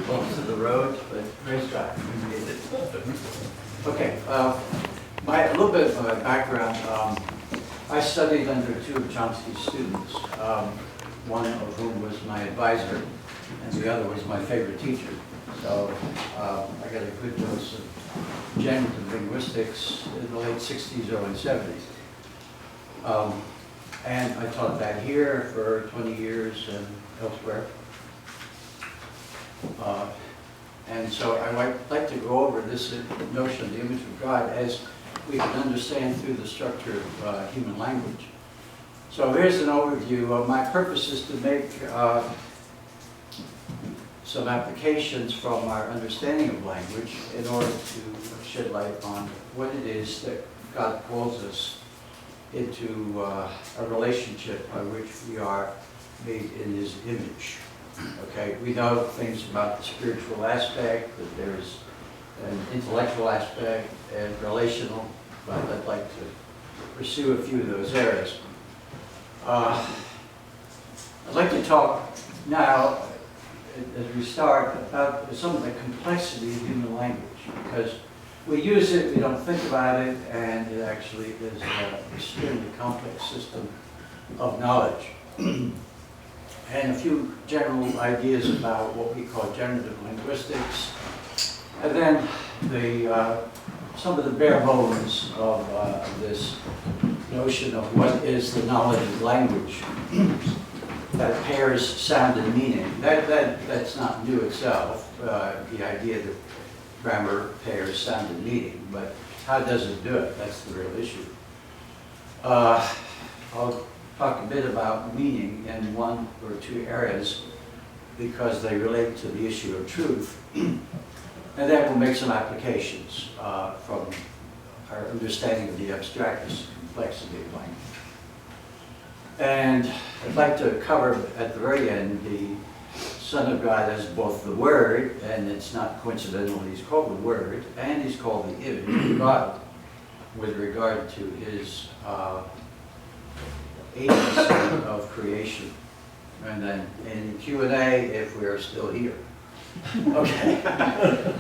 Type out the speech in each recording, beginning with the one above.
bumps in the road, but nice try. We made it. Okay, a little bit of my background. I studied under two of Chomsky's students, one of whom was my advisor, and the other was my favorite teacher. So I got a good dose of generative linguistics in the late 60s, early 70s. And I taught that here for 20 years and elsewhere. And so I might like to go over this notion of the image of God as we can understand through the structure of human language. So here's an overview. My purpose is to make some applications from our understanding of language in order to shed light on what it is that God calls us into a relationship by which we are made in His image. Okay, we know things about the spiritual aspect, that there's an intellectual aspect and relational, but I'd like to pursue a few of those areas. I'd like to talk now, as we start, about some of the complexity of human language, because we use it, we don't think about it, and it actually is an extremely complex system of knowledge. And a few general ideas about what we call generative linguistics, and then some of the bare bones of this notion of what is the knowledge of language that pairs sound and meaning. That's not new itself, the idea that grammar pairs sound and meaning, but how does it do it? That's the real issue. I'll talk a bit about meaning in one or two areas because they relate to the issue of truth. And then we'll make some applications from our understanding of the abstractness and complexity of language. And I'd like to cover at the very end the Son of God as both the Word, and it's not coincidental he's called the Word, and he's called the image of God with regard to his agency of creation. And then in Q&A, if we're still here. Okay.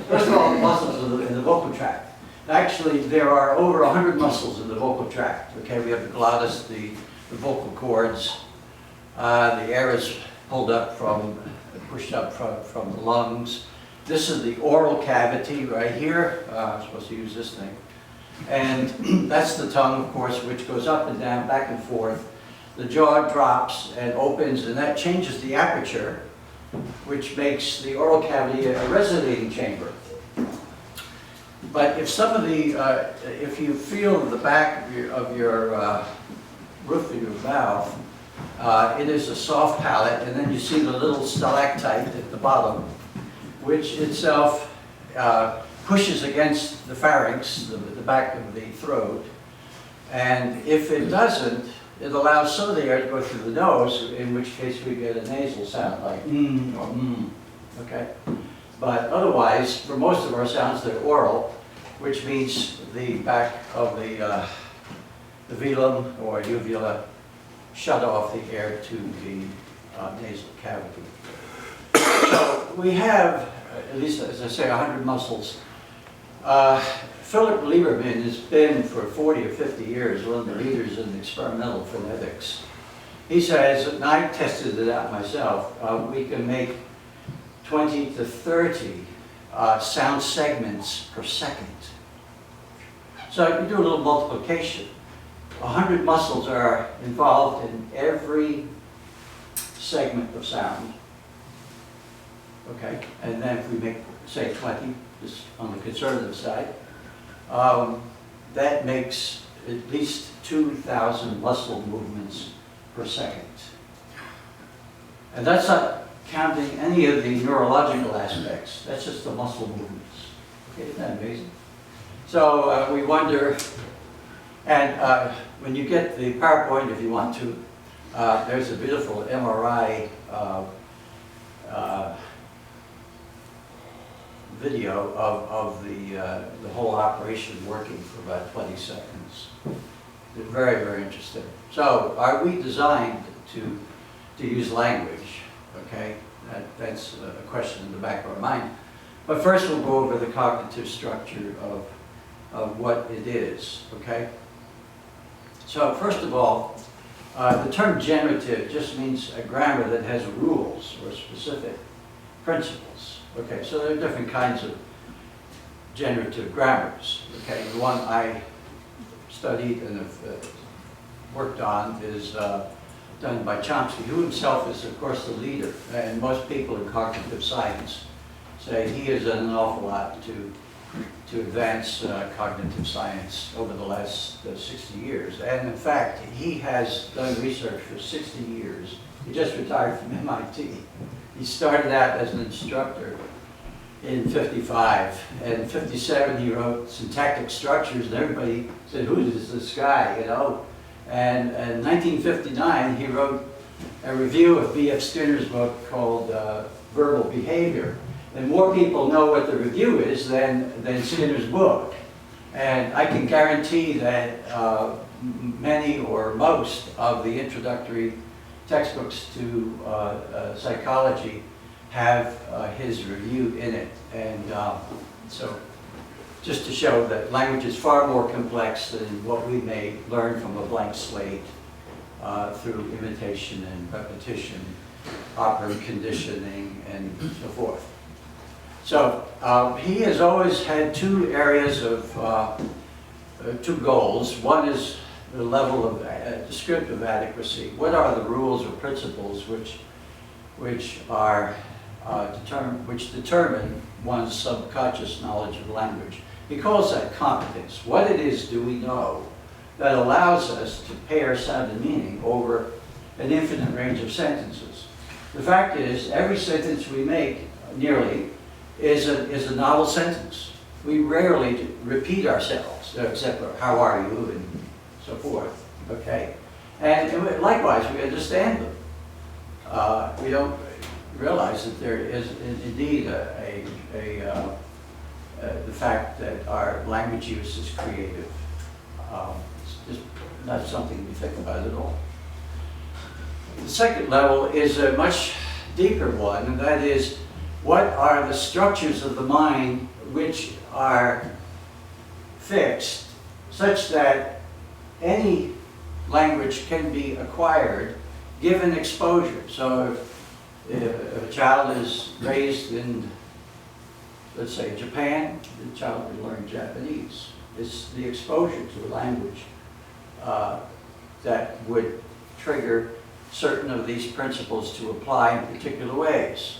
First of all, muscles in the vocal tract. Actually, there are over 100 muscles in the vocal tract. Okay, we have the glottis, the vocal cords. The air is pushed up from the lungs. This is the oral cavity right here. I'm supposed to use this thing. And that's the tongue, of course, which goes up and down, back and forth. The jaw drops and opens, and that changes the aperture, which makes the oral cavity a resonating chamber. But if if you feel the back of your roof of your mouth, it is a soft palate, and then you see the little stalactite at the bottom, which itself pushes against the pharynx, the back of the throat. And if it doesn't, it allows some of the air to go through the nose, in which case we get a nasal sound like mm or mm, okay? But otherwise, for most of our sounds, they're oral, which means the back of the velum or uvula shut off the air to the nasal cavity. So we have, at least as I say, 100 muscles. Philip Lieberman has been for 40 or 50 years one of the leaders in experimental phonetics. He says, and I tested it out myself, we can make 20 to 30 sound segments per second. So you do a little multiplication. 100 muscles are involved in every segment of sound. Okay, and then if we make, say, 20, just on the conservative side, that makes at least 2,000 muscle movements per second. And that's not counting any of the neurological aspects. That's just the muscle movements. Okay, isn't that amazing? So we wonder, and when you get the PowerPoint, if you want to, there's a beautiful MRI video of the whole operation working for about 20 seconds. They're very, very interesting. So are we designed to use language? Okay, that's a question in the back of our mind. But first we'll go over the cognitive structure of what it is, okay? So first of all, the term generative just means a grammar that has rules or specific principles. Okay, so there are different kinds of generative grammars. Okay, the one I studied and have worked on is done by Chomsky, who himself is, of course, the leader. And most people in cognitive science say he has done an awful lot to advance cognitive science over the last 60 years. And in fact, he has done research for 60 years. He just retired from MIT. He started out as an instructor in 55. And in 57, he wrote Syntactic Structures, and everybody said, who is this guy, you know? And in 1959, he wrote a review of B.F. Skinner's book called Verbal Behavior. And more people know what the review is than Skinner's book. And I can guarantee that many or most of the introductory textbooks to psychology have his review in it. And so just to show that language is far more complex than what we may learn from a blank slate through imitation and repetition, operant conditioning, and so forth. So he has always had two areas of, two goals. One is the level of descriptive adequacy. What are the rules or principles which determine one's subconscious knowledge of language? He calls that competence. What it is do we know that allows us to pair sound and meaning over an infinite range of sentences? The fact is, every sentence we make, nearly, is a novel sentence. We rarely repeat ourselves, except for how are you and so forth, okay? And likewise, we understand them. We don't realize that there is indeed the fact that our language use is creative. It's just not something we think about at all. The second level is a much deeper one, and that is, what are the structures of the mind which are fixed such that any language can be acquired given exposure? So if a child is raised in, let's say, Japan, the child will learn Japanese. It's the exposure to a language that would trigger certain of these principles to apply in particular ways.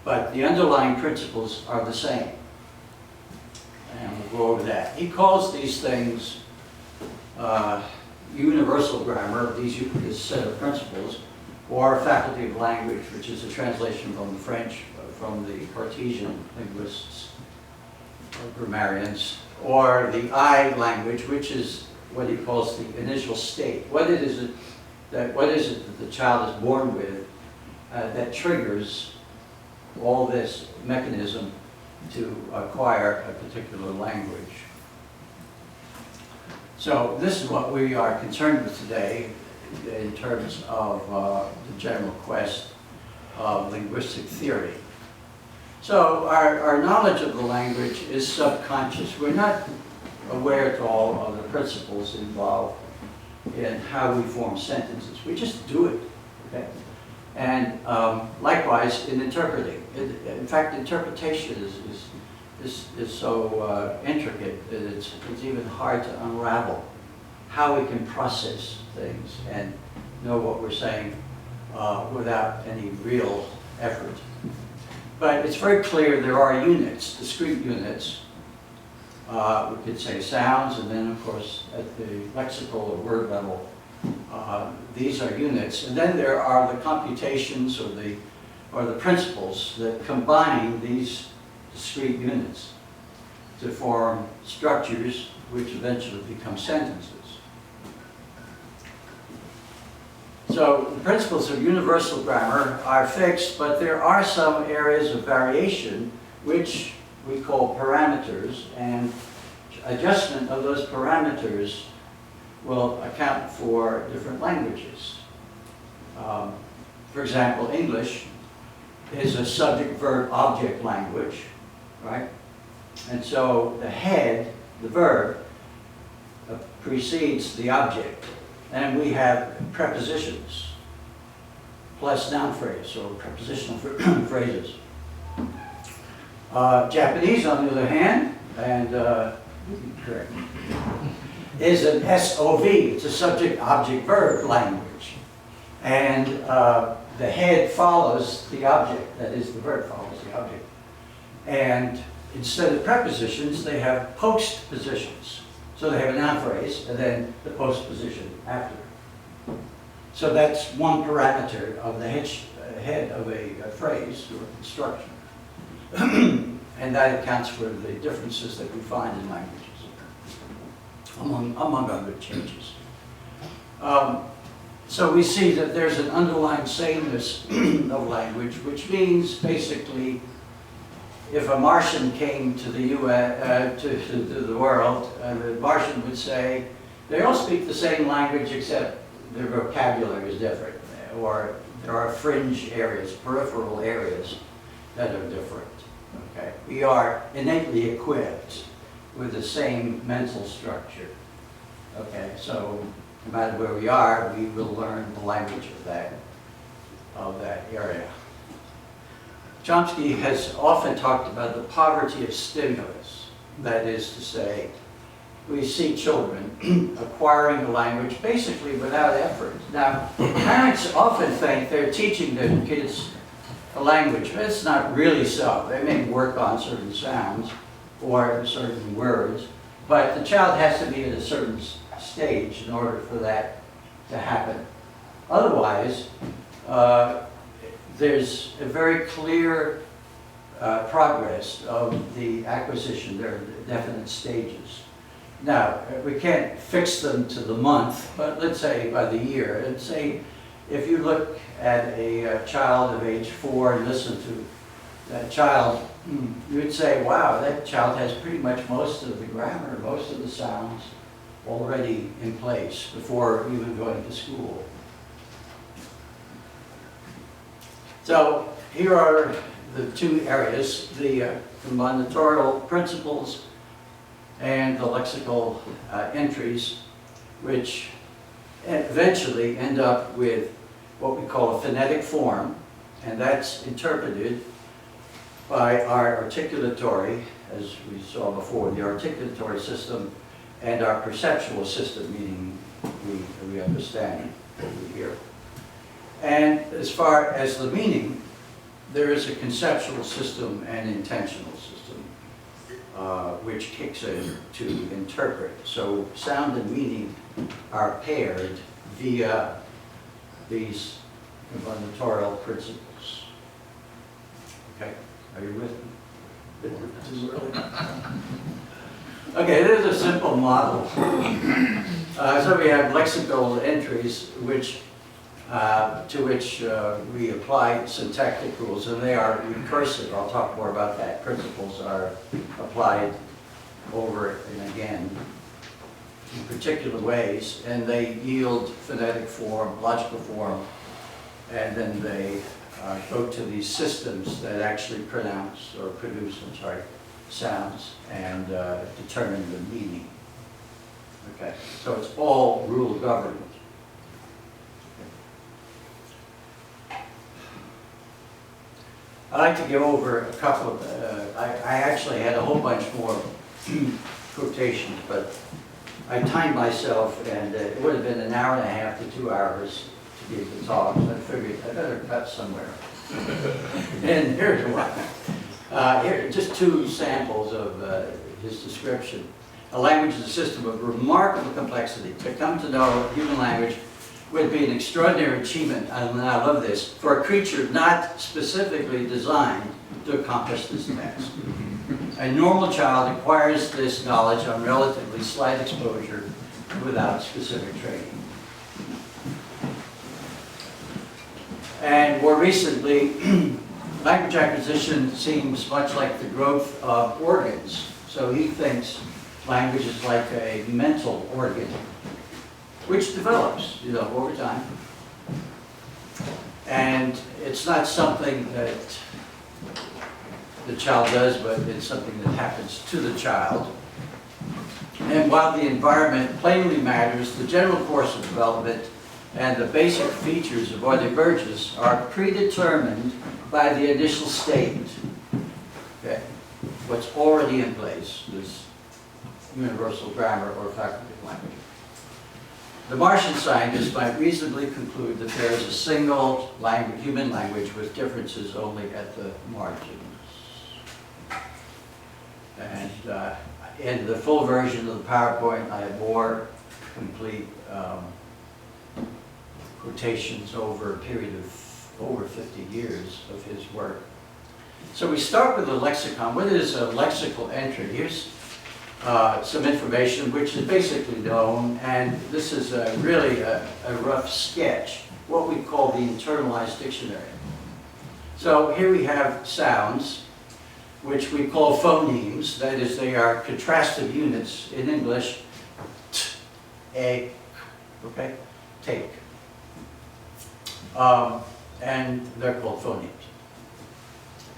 But the underlying principles are the same. And we'll go over that. He calls these things universal grammar, this set of principles, or faculty of language, which is a translation from the French, from the Cartesian linguists, or grammarians, or the I language, which is what he calls the initial state. What is it that the child is born with that triggers all this mechanism to acquire a particular language? So this is what we are concerned with today in terms of the general quest of linguistic theory. So our knowledge of the language is subconscious. We're not aware at all of the principles involved in how we form sentences. We just do it, okay? And likewise in interpreting. In fact, interpretation is so intricate that it's even hard to unravel how we can process things and know what we're saying without any real effort. But it's very clear there are units, discrete units. We could say sounds, and then of course at the lexical or word level, these are units. And then there are the computations or the principles that combine these discrete units to form structures which eventually become sentences. So the principles of universal grammar are fixed, but there are some areas of variation which we call parameters, and adjustment of those parameters will account for different languages. For example, English is a subject-verb-object language, right? And so the head, the verb, precedes the object. And we have prepositions plus noun phrase, or prepositional phrases. Japanese, on the other hand, and correct, is an SOV. It's a subject-object-verb language. And the head follows the object. That is, the verb follows the object. And instead of prepositions, they have postpositions. So they have a noun phrase, and then the postposition after. So that's one parameter of the head of a phrase or construction. And that accounts for the differences that we find in languages, among other changes. So we see that there's an underlying sameness of language, which means basically, if a Martian came to the US, to the world, the Martian would say, they all speak the same language except their vocabulary is different, or there are fringe areas, peripheral areas that are different. Okay? We are innately equipped with the same mental structure. Okay, so no matter where we are, we will learn the language of that area. Chomsky has often talked about the poverty of stimulus. That is to say, we see children acquiring a language basically without effort. Now, parents often think they're teaching their kids a language, but it's not really so. They may work on certain sounds or certain words, but the child has to be at a certain stage in order for that to happen. Otherwise, there's a very clear progress of the acquisition. There are definite stages. Now, we can't fix them to the month, but let's say by the year. And say, if you look at a child of age 4 and listen to that child, you would say, wow, that child has pretty much most of the grammar, most of the sounds already in place before even going to school. So here are the two areas, the combinatorial principles and the lexical entries, which eventually end up with what we call a phonetic form, and that's interpreted by our articulatory, as we saw before, the articulatory system and our perceptual system, meaning we understand what we hear. And as far as the meaning, there is a conceptual system and intentional system, which kicks in to interpret. So sound and meaning are paired via these combinatorial principles. Okay, are you with me? Too early? Okay, this is a simple model. So we have lexical entries to which we apply syntactic rules, and they are recursive. I'll talk more about that. Principles are applied over and again in particular ways, and they yield phonetic form, logical form, and then they go to these systems that actually produce sounds and determine the meaning. Okay, so it's all rule governed. I'd like to go over a couple of, I actually had a whole bunch more quotations, but I timed myself, and it would have been an hour and a half to 2 hours to give the talk, so I figured I better cut somewhere. And here's one. Here, just two samples of his description. A language is a system of remarkable complexity. To come to know human language would be an extraordinary achievement, and I love this, for a creature not specifically designed to accomplish this task. A normal child acquires this knowledge on relatively slight exposure without specific training. And more recently, language acquisition seems much like the growth of organs. So he thinks language is like a mental organ, which develops, over time. And it's not something that the child does, but it's something that happens to the child. And while the environment plainly matters, the general course of development and the basic features of what emerges are predetermined by the initial state. Okay? What's already in place, this universal grammar or facultative language. The Martian scientists might reasonably conclude that there is a single language, human language with differences only at the margins. And in the full version of the PowerPoint, I have more complete quotations over a period of over 50 years of his work. So we start with the lexicon. What is a lexical entry? Here's some information which is basically known, and this is really a rough sketch, what we call the internalized dictionary. So here we have sounds, which we call phonemes. That is, they are contrastive units in English. T, a, okay, take. And they're called phonemes.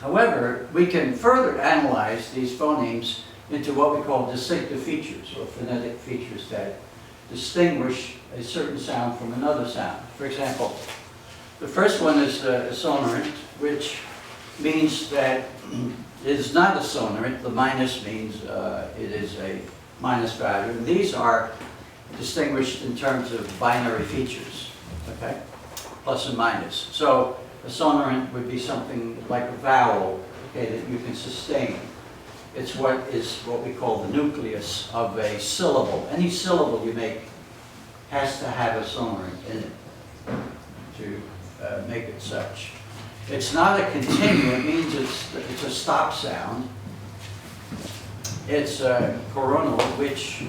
However, we can further analyze these phonemes into what we call distinctive features, or phonetic features that distinguish a certain sound from another sound. For example, the first one is a sonorant, which means that it is not a sonorant. The minus means it is a minus value. And these are distinguished in terms of binary features, okay? Plus and minus. So a sonorant would be something like a vowel, okay, that you can sustain. It's what we call the nucleus of a syllable. Any syllable you make has to have a sonorant in it to make it such. It's not a continuum. It means it's a stop sound. It's coronal, which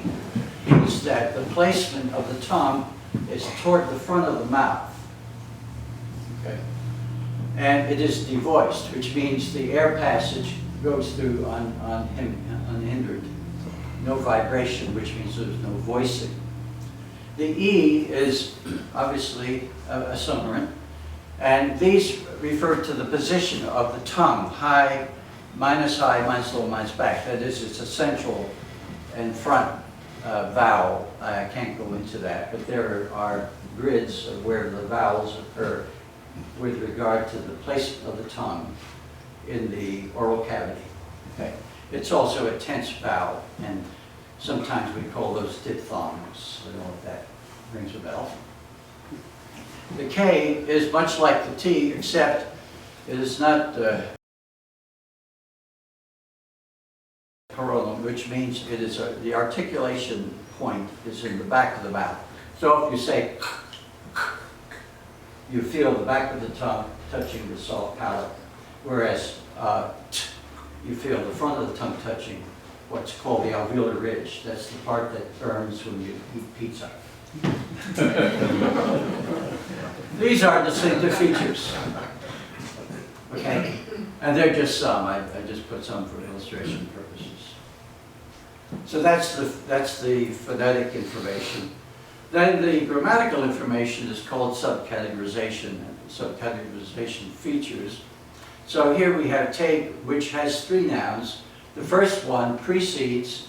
means that the placement of the tongue is toward the front of the mouth. Okay. And it is devoiced, which means the air passage goes through unhindered. No vibration, which means there's no voicing. The E is obviously a sonorant, and these refer to the position of the tongue, high, minus low, minus back. That is, it's a central and front vowel. I can't go into that, but there are grids of where the vowels occur with regard to the placement of the tongue in the oral cavity. Okay. It's also a tense vowel, and sometimes we call those diphthongs. I don't know if that rings a bell. The K is much like the T, except it is not coronal, which means it is the articulation point is in the back of the mouth. So if you say you feel the back of the tongue touching the soft palate, whereas you feel the front of the tongue touching what's called the alveolar ridge. That's the part that burns when you eat pizza. These are distinctive features. Okay? And they're just some. I just put some for illustration purposes. So that's the phonetic information. Then the grammatical information is called subcategorization features. So here we have take, which has three nouns. The first one precedes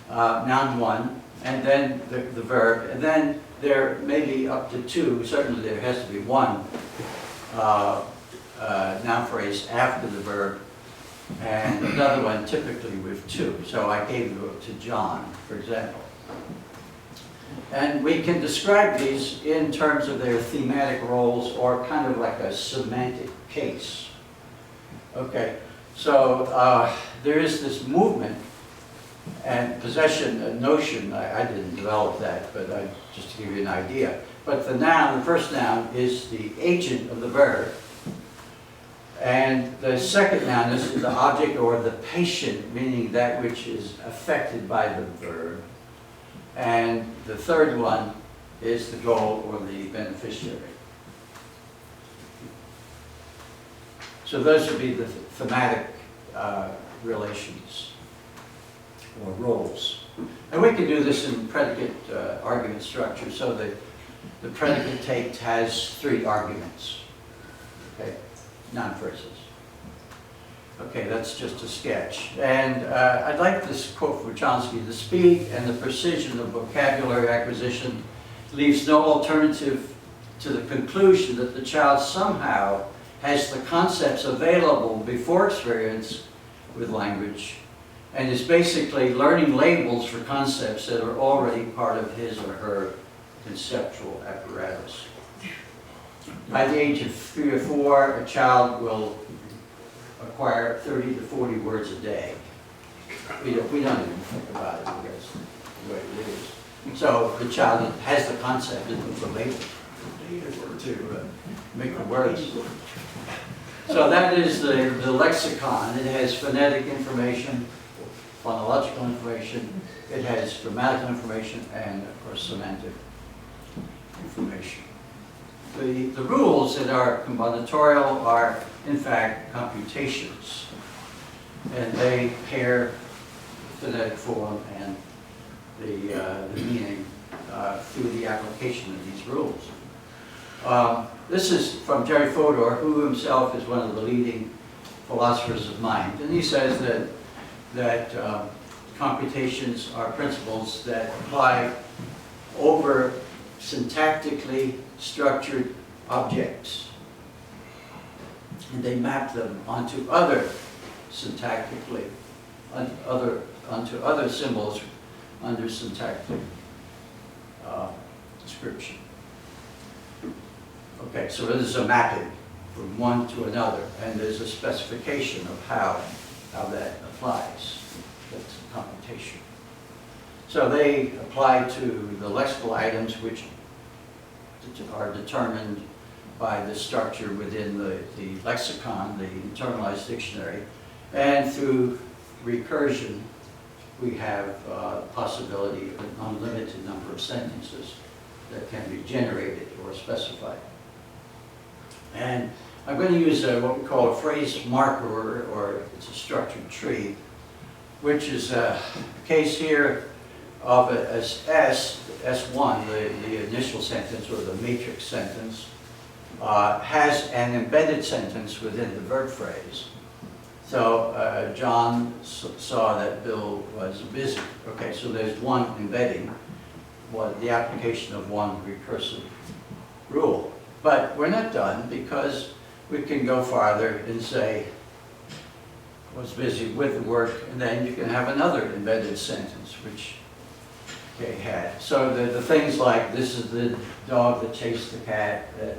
noun one, and then the verb, and then there may be up to two, certainly there has to be one noun phrase after the verb, and another one typically with two. So I gave it to John, for example. And we can describe these in terms of their thematic roles or kind of like a semantic case. Okay, so there is this movement and possession, a notion. I didn't develop that, but just to give you an idea. But the noun, the first noun, is the agent of the verb. And the second noun is the object or the patient, meaning that which is affected by the verb. And the third one is the goal or the beneficiary. So those would be the thematic relations or roles. And we can do this in predicate argument structure. So the predicate take has three arguments. okay? Non-phrases. Okay, that's just a sketch. And I'd like this quote from Chomsky: "The speed and the precision of vocabulary acquisition leaves no alternative to the conclusion that the child somehow has the concepts available before experience with language and is basically learning labels for concepts that are already part of his or her conceptual apparatus." By the age of 3 or 4, a child will acquire 30 to 40 words a day. We don't even think about it because the way it is. So the child has the concept and the label to make the words. So that is the lexicon. It has phonetic information, phonological information, it has grammatical information, and of course semantic information. The rules that are combinatorial are in fact computations, and they pair the phonetic form and the meaning through the application of these rules. This is from Jerry Fodor, who himself is one of the leading philosophers of mind, and he says that computations are principles that apply over syntactically structured objects, and they map them onto other syntactically, onto other symbols under syntactic description. Okay, so there's a mapping from one to another, and there's a specification of how that applies. That's a computation. So they apply to the lexical items which are determined by the structure within the lexicon, the internalized dictionary, and through recursion we have possibility of an unlimited number of sentences that can be generated or specified. And I'm going to use what we call a phrase marker, or it's a structured tree, which is a case here of S1, the initial sentence or the matrix sentence, has an embedded sentence within the verb phrase. So John saw that Bill was busy. Okay, so there's one embedding, the application of one recursive rule. But we're not done, because we can go farther and say, was busy with the work, and then you can have another embedded sentence, which they had. So the things like, this is the dog that chased the cat, that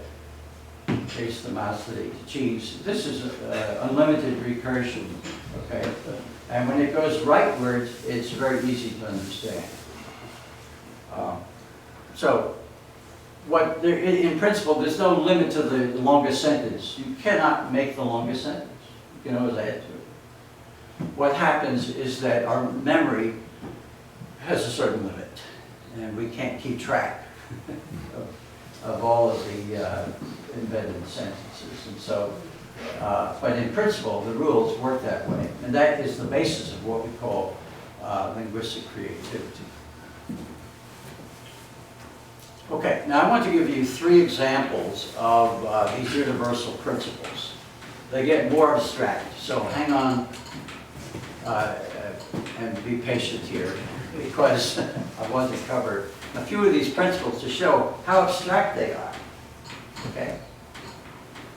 chased the mouse that ate the cheese. This is unlimited recursion, okay? And when it goes rightward, it's very easy to understand. So, in principle, there's no limit to the longest sentence. You cannot make the longest sentence. You can always add to it. What happens is that our memory has a certain limit, and we can't keep track of all of the embedded sentences. And so, but in principle, the rules work that way. And that is the basis of what we call linguistic creativity. Okay, now I want to give you 3 examples of these universal principles. They get more abstract, so hang on and be patient here, because I want to cover a few of these principles to show how abstract they are. Okay?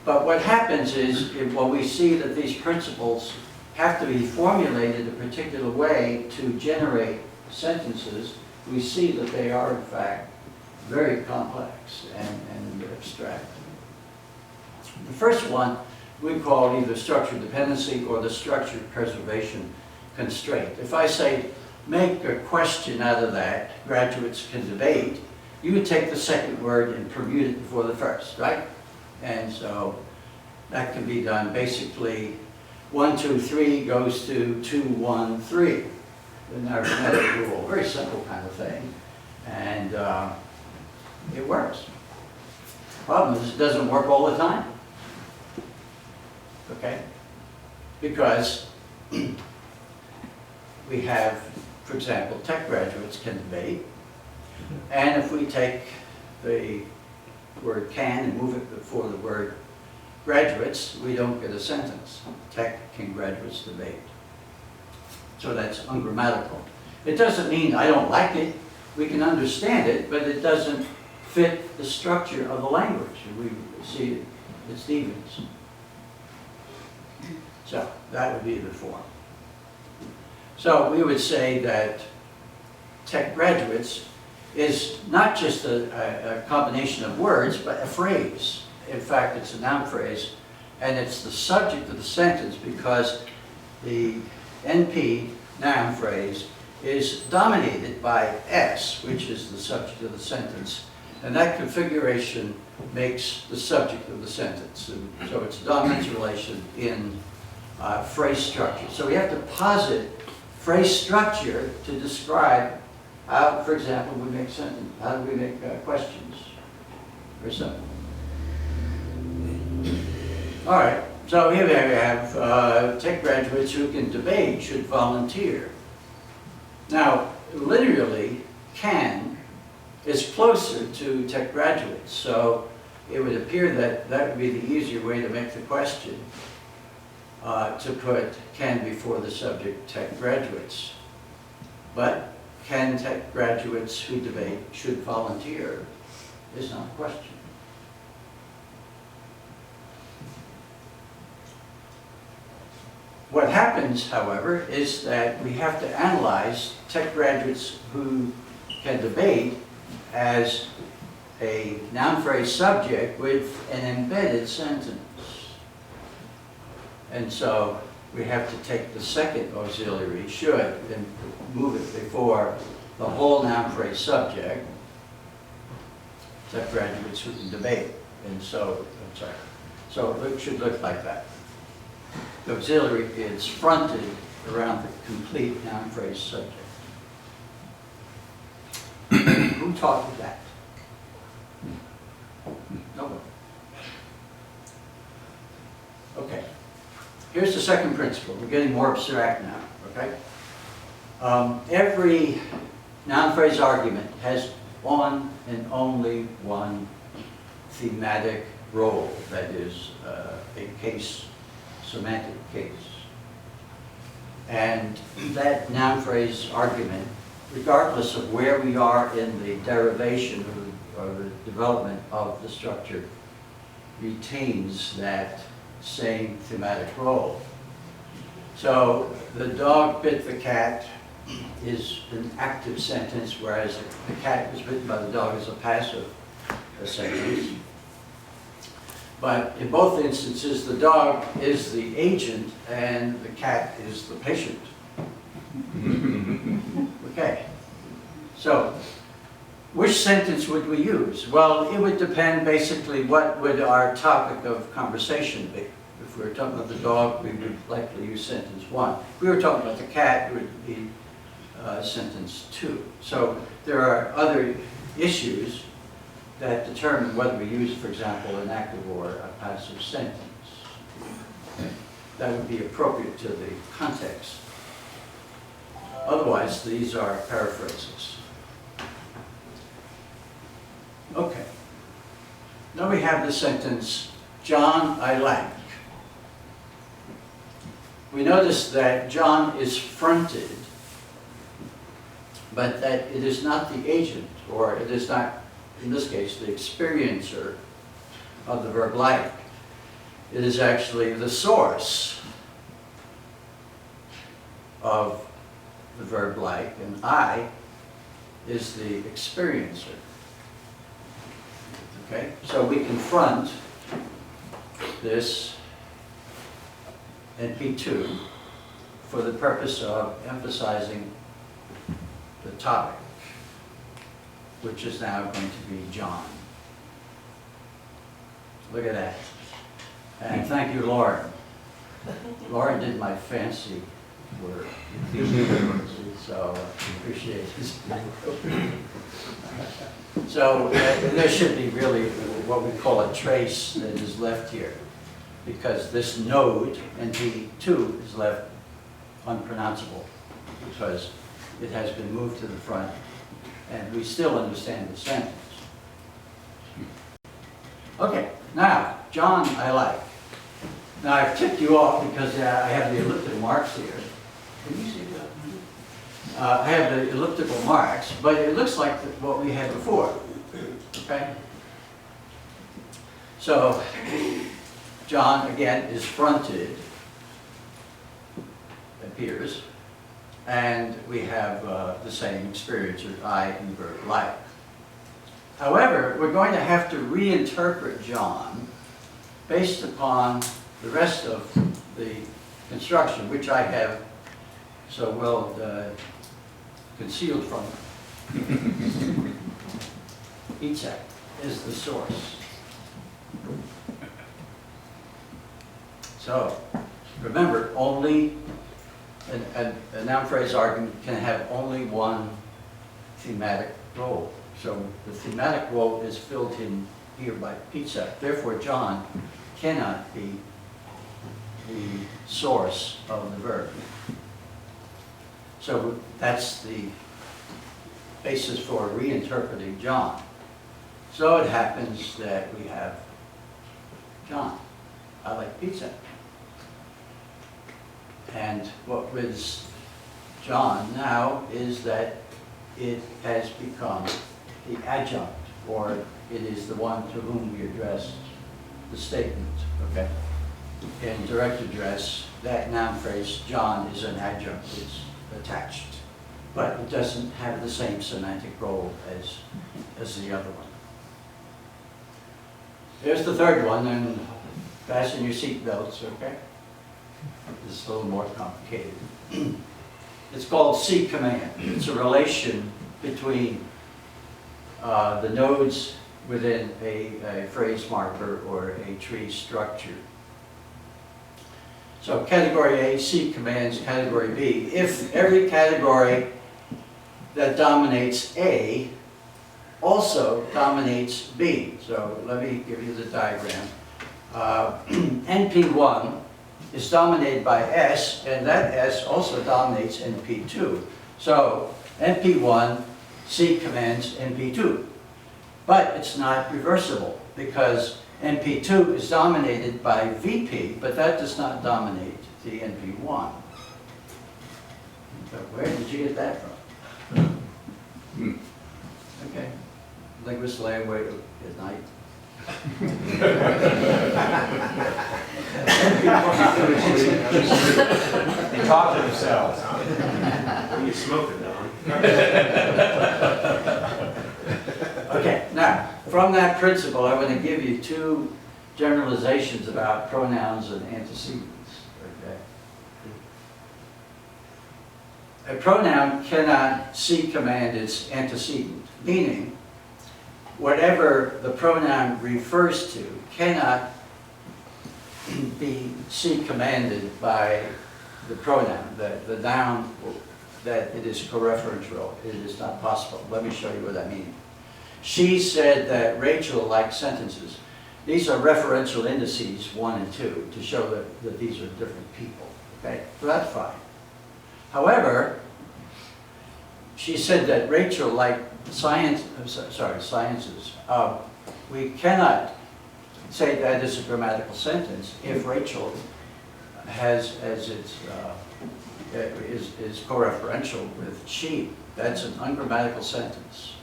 But what happens is, when we see that these principles have to be formulated a particular way to generate sentences, we see that they are, in fact, very complex and abstract. The first one we call either structure dependency or the structure preservation constraint. If I say, make a question out of that, graduates can debate, you would take the second word and permute it before the first, right? And so that can be done basically 1, 2, 3 goes to 2, 1, 3. An arithmetic rule, very simple kind of thing. And it works. Problem is, it doesn't work all the time. Okay? Because we have, for example, tech graduates can debate, and if we take the word can and move it before the word graduates, we don't get a sentence. Tech can graduates debate. So that's ungrammatical. It doesn't mean I don't like it. We can understand it, but it doesn't fit the structure of the language. We see it at Stevens. So that would be the form. So we would say that tech graduates is not just a combination of words, but a phrase. In fact, it's a noun phrase, and it's the subject of the sentence because the NP, noun phrase, is dominated by S, which is the subject of the sentence, and that configuration makes the subject of the sentence. So it's a dominance relation in phrase structure. So we have to posit phrase structure to describe how, for example, we make sentence. How do we make questions or something? All right. So here we have tech graduates who can debate should volunteer. Now, literally, can is closer to tech graduates, so it would appear that that would be the easier way to make the question, to put can before the subject tech graduates. But can tech graduates who debate should volunteer is not a question. What happens, however, is that we have to analyze tech graduates who can debate as a noun phrase subject with an embedded sentence. And so we have to take the second auxiliary, should, and move it before the whole noun phrase subject, tech graduates who can debate. And so, I'm sorry, so it should look like that. The auxiliary is fronted around the complete noun phrase subject. Who taught you that? Nobody. Okay. Here's the second principle. We're getting more abstract now, okay? Every noun phrase argument has one and only one thematic role, that is a case, semantic case. And that noun phrase argument, regardless of where we are in the derivation or the development of the structure, retains that same thematic role. So the dog bit the cat is an active sentence, whereas the cat was bitten by the dog is a passive sentence. But in both instances, the dog is the agent and the cat is the patient. Okay, so which sentence would we use? Well, it would depend basically what would our topic of conversation be. If we were talking about the dog, we would likely use sentence 1. If we were talking about the cat, it would be sentence 2. So there are other issues that determine whether we use, for example, an active or a passive sentence. That would be appropriate to the context. Otherwise, these are paraphrases. Okay. Now we have the sentence, John I like. We notice that John is fronted, but that it is not the agent, or it is not, in this case, the experiencer of the verb like. It is actually the source of the verb like, and I is the experiencer. Okay, so we confront this NP2 for the purpose of emphasizing the topic, which is now going to be John. Look at that. And thank you, Lauren. Lauren did my fancy work. So I appreciate this. So there should be really what we call a trace that is left here, because this node, NP2, is left unpronounceable because it has been moved to the front, and we still understand the sentence. Okay, now, John I like. Now, I've tipped you off because I have the elliptical marks here. Can you see that? I have the elliptical marks, but it looks like what we had before. Okay? So, John, again, is fronted, appears, and we have the same experience, or I invert like. However, we're going to have to reinterpret John based upon the rest of the construction, which I have so well concealed from Itzhak is the source. So, remember, only a noun phrase argument can have only one thematic role. So the thematic role is filled in here by Itzhak. Therefore, John cannot be the source of the verb. So that's the basis for reinterpreting John. So it happens that we have John. I like pizza. And what with John now is that it has become the adjunct, or it is the one to whom we address the statement, okay? In direct address, that noun phrase, John, is an adjunct, it's attached, but it doesn't have the same semantic role as the other one. Here's the third one, and fasten your seat belts, okay? This is a little more complicated. It's called seek command. It's a relation between the nodes within a phrase marker or a tree structure. So category A, seek commands, category B. If every category that dominates A also dominates B. So let me give you the diagram. NP1 is dominated by S, and that S also dominates NP2. So NP1 seek commands NP2. But it's not reversible because NP2 is dominated by VP, but that does not dominate the NP1. So where did you get that from? Okay. Linguists lay awake at night. They talk to themselves. When you smoke it, Don. Okay, now, from that principle, I'm going to give you two generalizations about pronouns and antecedents. Okay? A pronoun cannot seek command its antecedent, meaning whatever the pronoun refers to cannot be seek commanded by the pronoun, the noun that it is coreferential. It is not possible. Let me show you what I mean. She said that Rachel likes sentences. These are referential indices, 1 and 2, to show that these are different people. Okay, so that's fine. However, she said that Rachel liked sciences. We cannot say that is a grammatical sentence if Rachel has as its is coreferential with she. That's an ungrammatical sentence.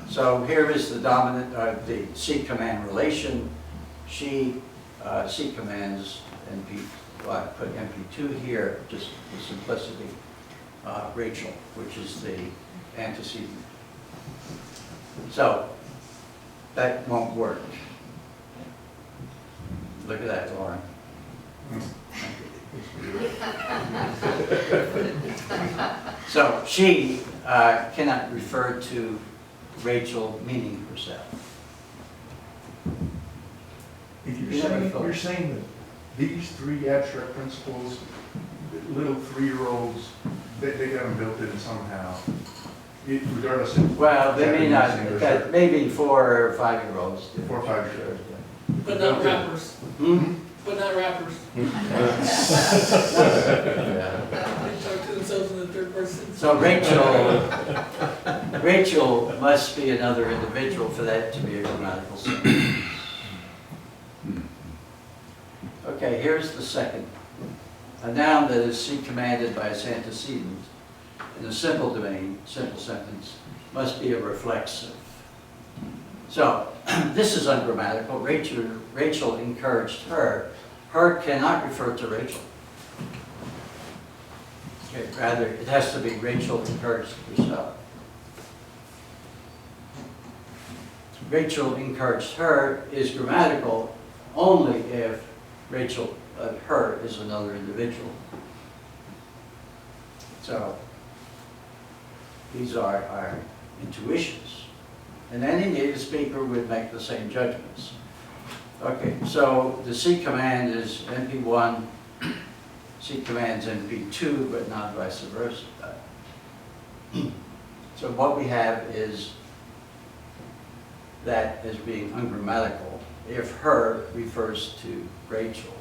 So here is the dominant, the seek command relation. She seek commands NP. Well, I put NP2 here just for simplicity. Rachel, which is the antecedent. So that won't work. Look at that, Lauren. So she cannot refer to Rachel meaning herself. If you're saying that these three abstract principles, little 3-year-olds, they got them built in somehow, regardless of... Well, they may not, that maybe 4 or 5-year-olds. 4 or 5-year-olds. But not rappers. Hmm? But not rappers. Yeah. They talk to themselves in the third person. So Rachel Rachel must be another individual for that to be a grammatical sentence. Okay, here's the second. A noun that is commanded by its antecedent in a simple domain, simple sentence, must be a reflexive. So, this is ungrammatical. Rachel encouraged her. Her cannot refer to Rachel. Okay, rather, it has to be Rachel encouraged herself. Rachel encouraged her is grammatical only if Rachel, her is another individual. So, these are our intuitions. And any native speaker would make the same judgments. Okay, so the C command is NP1, C command's NP2, but not vice versa. So what we have is that as being ungrammatical if her refers to Rachel,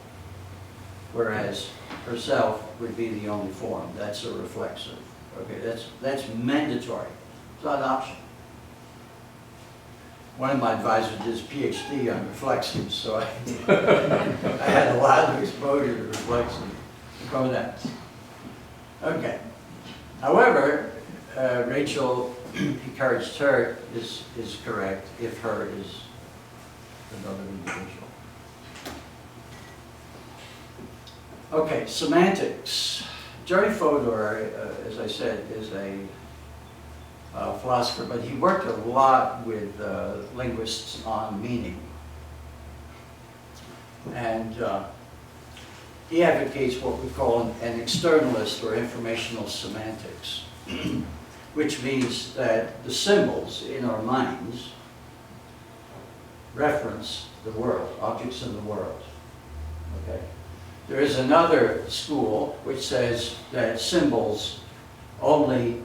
whereas herself would be the only form. That's a reflexive. Okay, that's mandatory. It's not optional. One of my advisors did his PhD on reflexives, so I had a lot of exposure to reflexive pronouns. Okay. However, Rachel encouraged her is correct if her is another individual. Okay, semantics. Jerry Fodor, as I said, is a philosopher, but he worked a lot with linguists on meaning. And he advocates what we call an externalist or informational semantics, which means that the symbols in our minds reference the world, objects in the world. Okay. There is another school which says that symbols only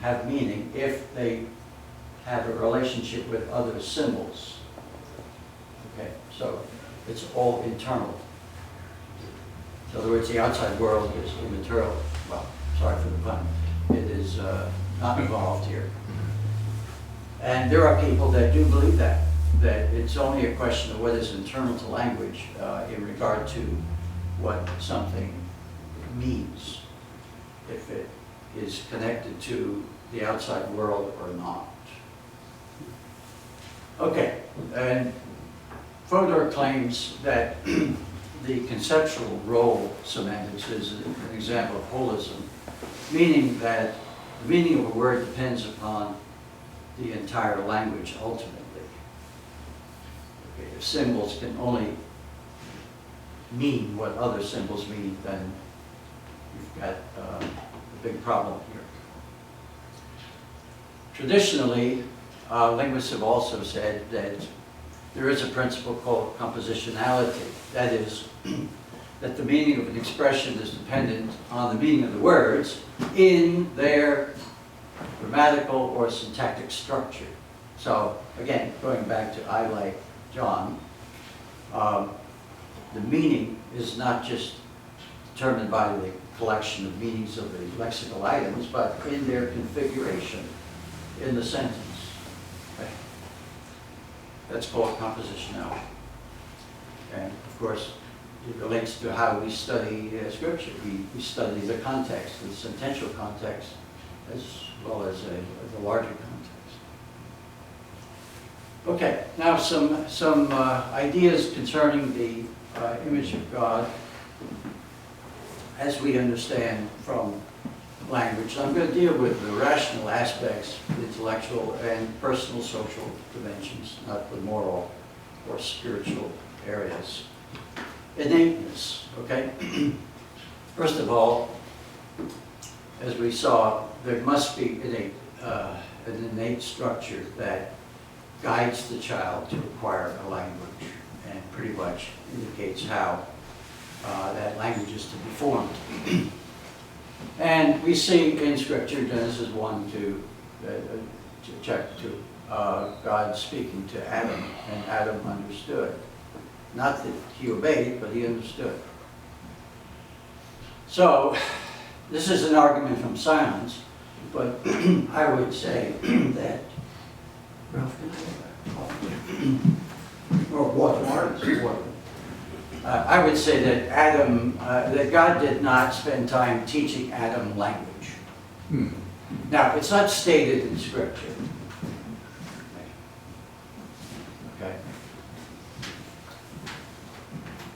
have meaning if they have a relationship with other symbols. Okay, so it's all internal. In other words, the outside world is immaterial. Well, sorry for the pun. It is not involved here. And there are people that do believe that it's only a question of what is internal to language in regard to what something means, if it is connected to the outside world or not. Okay, and Fodor claims that the conceptual role semantics is an example of holism, meaning that the meaning of a word depends upon the entire language ultimately. Okay, if symbols can only mean what other symbols mean, then you've got a big problem here. Traditionally, linguists have also said that there is a principle called compositionality. That is, that the meaning of an expression is dependent on the meaning of the words in their grammatical or syntactic structure. So, again, going back to I like John, the meaning is not just determined by the collection of meanings of the lexical items, but in their configuration in the sentence. Okay. That's called compositionality. And of course, it relates to how we study scripture. We study the context, the sentential context, as well as the larger context. Okay, now some ideas concerning the image of God as we understand from language. I'm going to deal with the rational aspects, the intellectual and personal social dimensions, not the moral or spiritual areas. Innateness, okay? First of all, as we saw, there must be an innate structure that guides the child to acquire a language and pretty much indicates how that language is to be formed. And we see in Scripture, Genesis 1 to chapter 2, God speaking to Adam, and Adam understood. Not that he obeyed, but he understood. So, this is an argument from silence, But I would say that, Ralph, can I have or water? I would say that that God did not spend time teaching Adam language. Now, it's not stated in Scripture. Okay?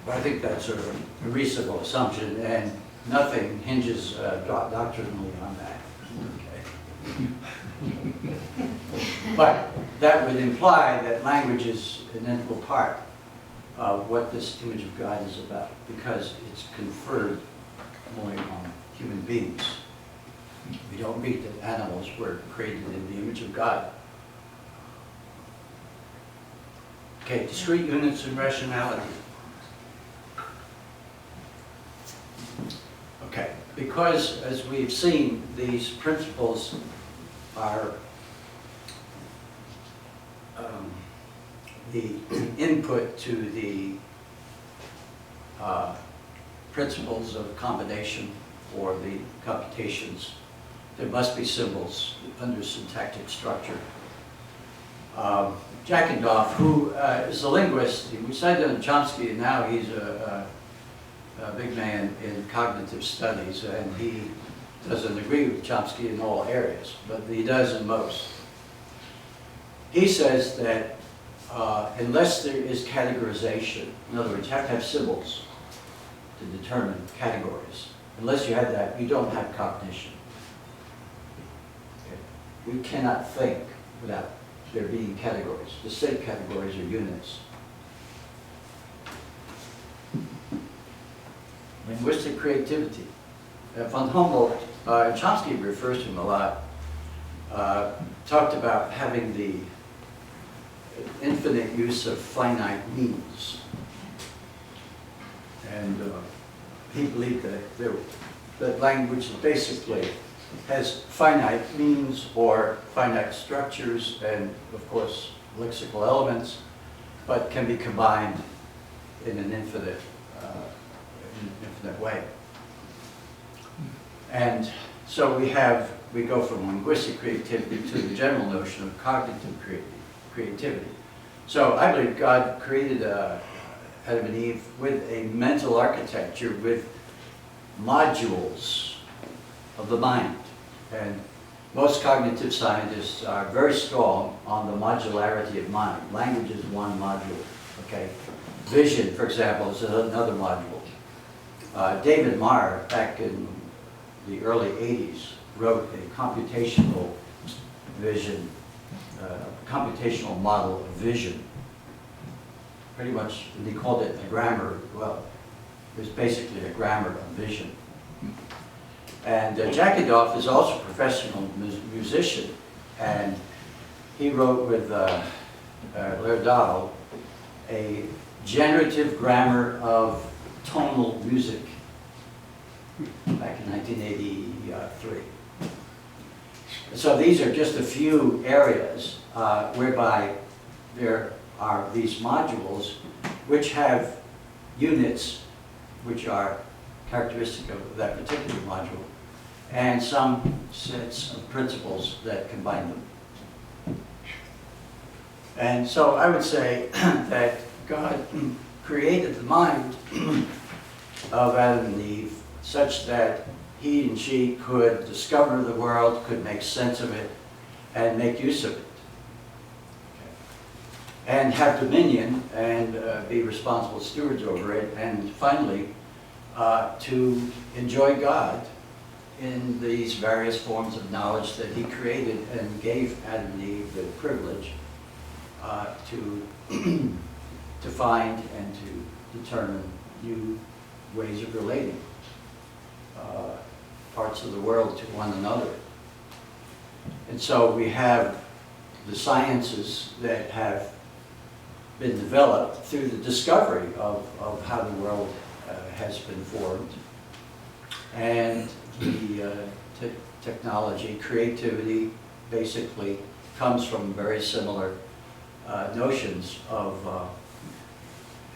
But I think that's a reasonable assumption, and nothing hinges doctrinally on that. Okay? But that would imply that language is an integral part of what this image of God is about, because it's conferred only on human beings. We don't read that animals were created in the image of God. Okay, discrete units and rationality. Okay, because as we've seen, these principles are the input to the principles of combination or the computations. There must be symbols under syntactic structure. Jackendorf, who is a linguist, we cited on Chomsky, and now he's a big man in cognitive studies, and he doesn't agree with Chomsky in all areas, but he does in most. He says that unless there is categorization, in other words, you have to have symbols to determine categories. Unless you have that, you don't have cognition. Okay? We cannot think without there being categories. Distinct categories or units. Linguistic creativity. Von Humboldt, Chomsky refers to him a lot, talked about having the infinite use of finite means. And he believed that language basically has finite means or finite structures and, of course, lexical elements, but can be combined in an infinite way. And so we go from linguistic creativity to the general notion of cognitive creativity. So I believe God created Adam and Eve with a mental architecture with modules of the mind. And most cognitive scientists are very strong on the modularity of mind. Language is one module, okay? Vision, for example, is another module. David Marr, back in the early 80s, wrote a computational vision, computational model of vision. Pretty much, and he called it a grammar. Well, it was basically a grammar of vision. And Jackendorf is also a professional musician, and he wrote with Lerdahl a generative grammar of tonal music back in 1983. So these are just a few areas whereby there are these modules which have units which are characteristic of that particular module, and some sets of principles that combine them. And so I would say that God created the mind of Adam and Eve such that he and she could discover the world, could make sense of it, and make use of it. Okay. And have dominion and be responsible stewards over it, and finally, to enjoy God in these various forms of knowledge that he created and gave Adam and Eve the privilege to find and to determine new ways of relating parts of the world to one another. And so we have the sciences that have been developed through the discovery of how the world has been formed, and the technology, creativity, basically comes from very similar notions of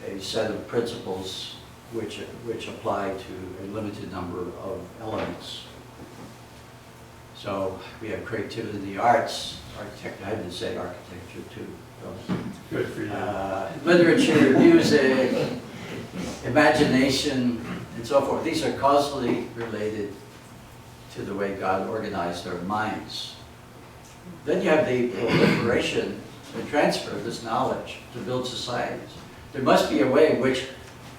a set of principles which apply to a limited number of elements. So we have creativity in the arts, I had to say architecture too. So, Good for you. literature, music, imagination, and so forth. These are causally related to the way God organized our minds. Then you have the proliferation and transfer of this knowledge to build societies. There must be a way in which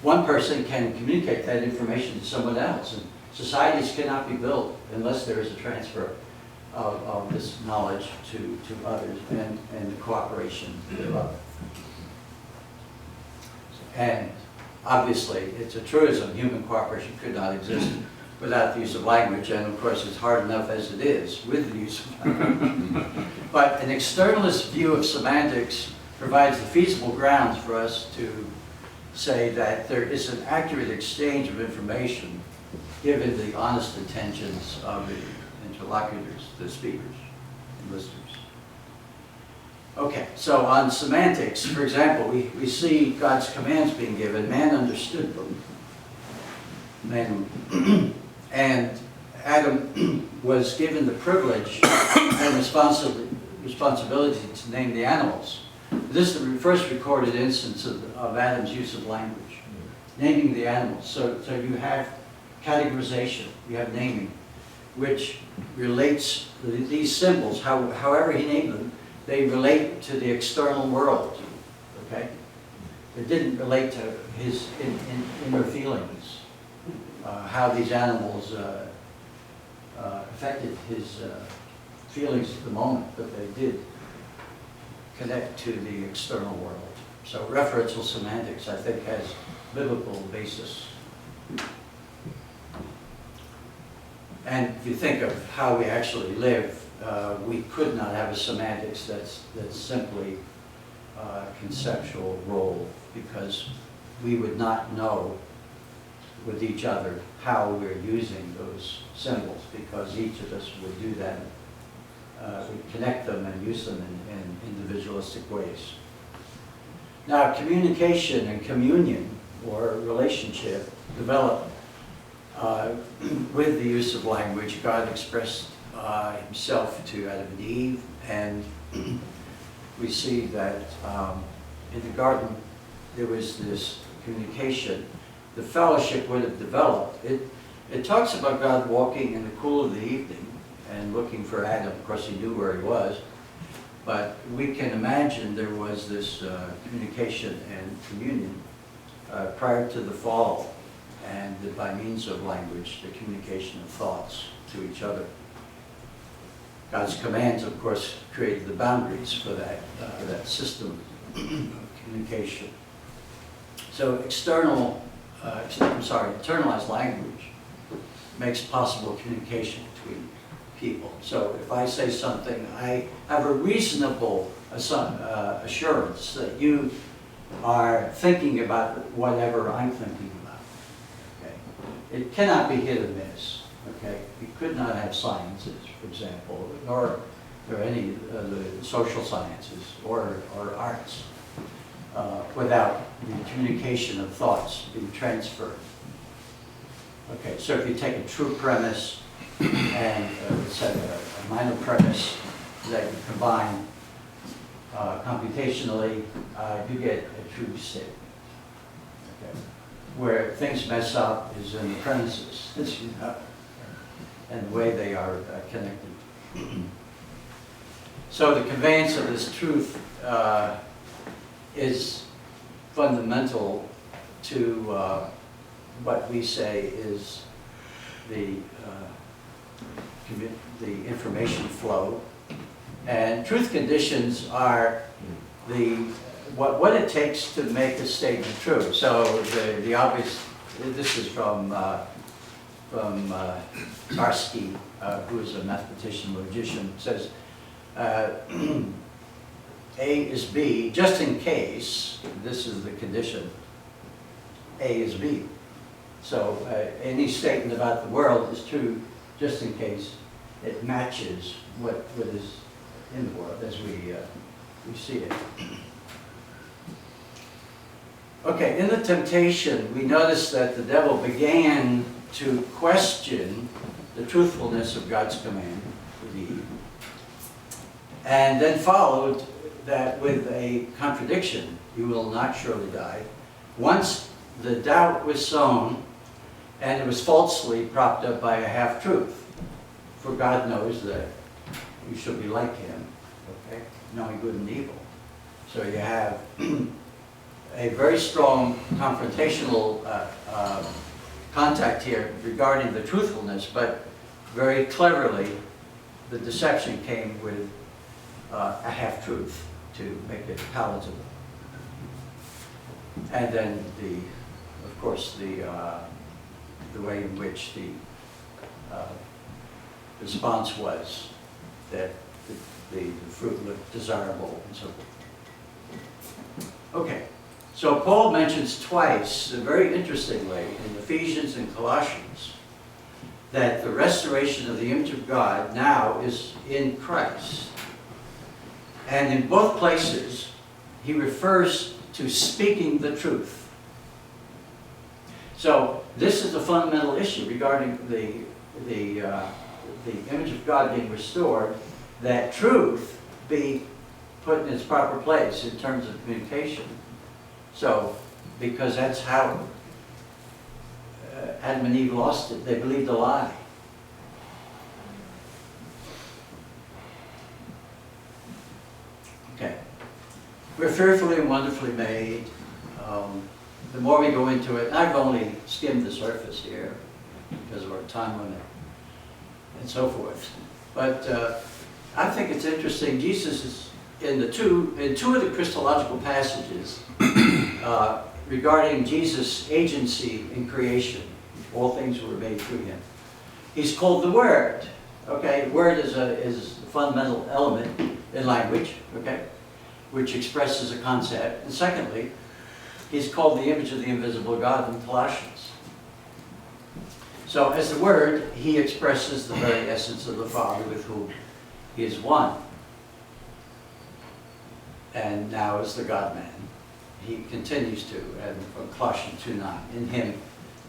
one person can communicate that information to someone else. And societies cannot be built unless there is a transfer of this knowledge to others and the cooperation thereof. And obviously, it's a truism, human cooperation could not exist without the use of language, and of course it's hard enough as it is with the use of language. But an externalist view of semantics provides the feasible grounds for us to say that there is an accurate exchange of information given the honest intentions of the interlocutors, the speakers and listeners. Okay, so on semantics, for example, we see God's commands being given. Man understood them. And Adam was given the privilege and responsibility to name the animals. This is the first recorded instance of Adam's use of language, naming the animals. So you have categorization, you have naming, which relates these symbols, however he named them, they relate to the external world, okay? It didn't relate to his inner feelings, how these animals affected his feelings at the moment, but they did connect to the external world. So referential semantics, I think, has biblical basis. And if you think of how we actually live, we could not have a semantics that's simply conceptual role, because we would not know with each other how we're using those symbols, because each of us would do that. We connect them and use them in individualistic ways. Now, communication and communion, or relationship, develop with the use of language. God expressed himself to Adam and Eve, and we see that in the garden there was this communication. The fellowship would have developed. It talks about God walking in the cool of the evening and looking for Adam. Of course, he knew where he was, but we can imagine there was this communication and communion prior to the fall, and by means of language, the communication of thoughts to each other. God's commands, of course, created the boundaries for that system of communication. So internalized language makes possible communication between people. So if I say something, I have a reasonable assurance that you are thinking about whatever I'm thinking about. Okay? It cannot be hit or miss. Okay? We could not have sciences, for example, nor any of the social sciences or arts without the communication of thoughts being transferred. Okay, so if you take a true premise and say a minor premise that you combine computationally, you get a true statement. Okay. Where things mess up is in the premises, as you know, and the way they are connected. So the conveyance of this truth is fundamental to what we say is the information flow. And truth conditions are what it takes to make a statement true. So the obvious, this is from Tarski, who is a mathematician, logician, says A is B, just in case, this is the condition, A is B. So any statement about the world is true just in case it matches what is in the world as we see it. Okay, in the temptation, we notice that the devil began to question the truthfulness of God's command And then followed that with a contradiction, you will not surely die. Once the doubt was sown, and it was falsely propped up by a half-truth. For God knows that you shall be like him, okay, knowing good and evil. So you have a very strong confrontational contact here regarding the truthfulness, but very cleverly the deception came with a half-truth to make it palatable. And then of course, the way in which the response was that the fruit looked desirable and so forth. Okay, so Paul mentions twice, very interestingly, in Ephesians and Colossians, that the restoration of the image of God now is in Christ. And in both places, he refers to speaking the truth. So this is a fundamental issue regarding the image of God being restored, that truth be put in its proper place in terms of communication. So, because that's how Adam and Eve lost it. They believed a lie. Okay. We're fearfully and wonderfully made. The more we go into it, I've only skimmed the surface here because of our time limit and so forth. But I think it's interesting. Jesus is in two of the Christological passages regarding Jesus' agency in creation. All things were made through him. He's called the Word. Okay, Word is a fundamental element in language. Okay, which expresses a concept. And secondly, he's called the image of the invisible God in Colossians. So as the Word, he expresses the very essence of the Father with whom he is one. And now as the God-man, he continues to, and from Colossians 2:9, in him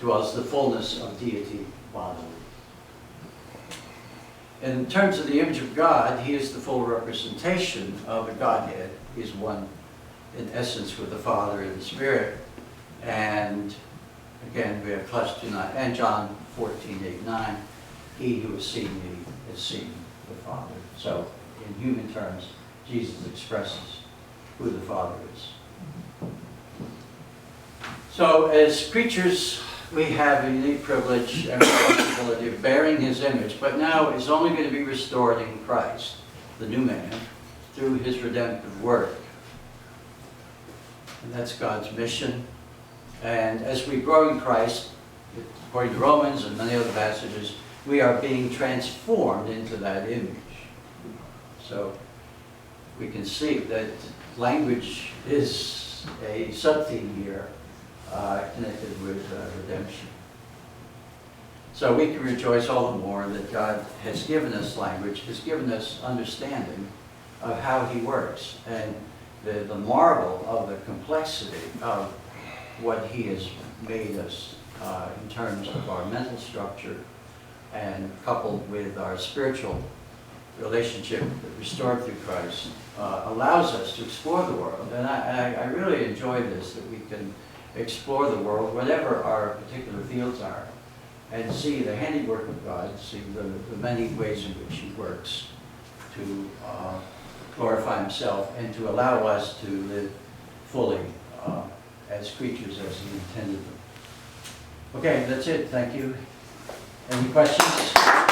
dwells the fullness of deity bodily. In terms of the image of God, he is the full representation of the Godhead. He is one in essence with the Father and the Spirit. And again, we have Colossians 2:9 and John 14:8-9. He who has seen me has seen the Father. So in human terms, Jesus expresses who the Father is. So as creatures, we have a unique privilege and responsibility of bearing his image, but now it's only going to be restored in Christ, the new man, through his redemptive work. And that's God's mission. And as we grow in Christ, according to Romans and many other passages, we are being transformed into that image. So we can see that language is a sub-theme here connected with redemption. So we can rejoice all the more that God has given us language, has given us understanding of how he works, and the marvel of the complexity of what he has made us in terms of our mental structure, and coupled with our spiritual relationship restored through Christ, allows us to explore the world. And I really enjoy this, that we can explore the world, whatever our particular fields are, and see the handiwork of God, see the many ways in which he works to glorify himself and to allow us to live fully as creatures as he intended them. Okay, that's it. Thank you. Any questions?